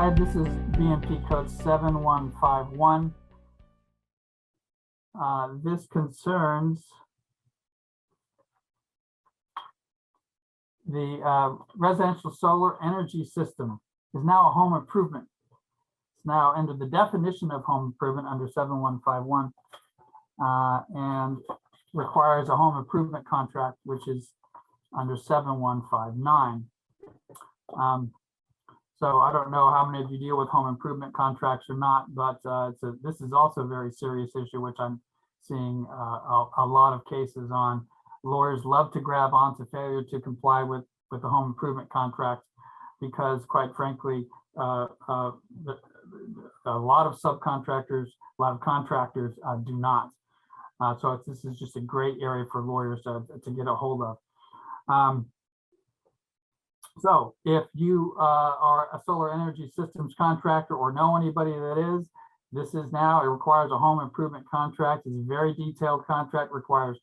Hi, this is BMP code 7151. This concerns the residential solar energy system is now a home improvement. It's now under the definition of home improvement under 7151 and requires a home improvement contract, which is under 7159. So I don't know how many of you deal with home improvement contracts or not, but this is also a very serious issue, which I'm seeing a lot of cases on. Lawyers love to grab onto failure to comply with the home improvement contract because, quite frankly, a lot of subcontractors, a lot of contractors do not. So this is just a great area for lawyers to get a hold of. So if you are a solar energy systems contractor or know anybody that is, this is now, it requires a home improvement contract. It's a very detailed contract, requires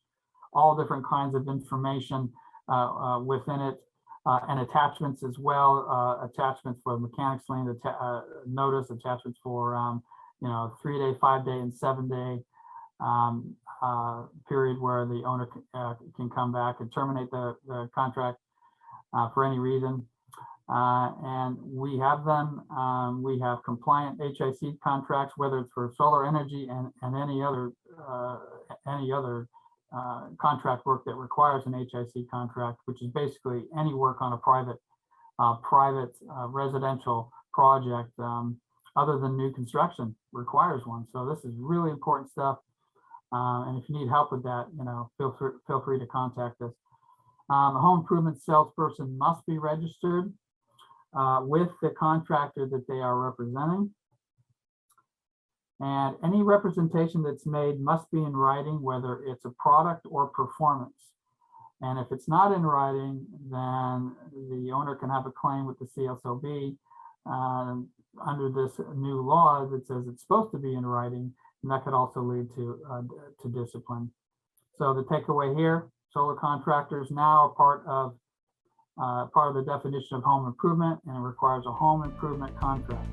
all different kinds of information within it and attachments as well, attachments for mechanics lien, notice, attachments for 3-day, 5-day, and 7-day period where the owner can come back and terminate the contract for any reason. And we have them. We have compliant HIC contracts, whether it's for solar energy and any other contract work that requires an HIC contract, which is basically any work on a private residential project other than new construction requires one. So this is really important stuff. And if you need help with that, feel free to contact us. A home improvement salesperson must be registered with the contractor that they are representing. And any representation that's made must be in writing, whether it's a product or performance. And if it's not in writing, then the owner can have a claim with the CSOB under this new law that says it's supposed to be in writing, and that could also lead to discipline. So the takeaway here: solar contractors now are part of the definition of home improvement, and it requires a home improvement contract.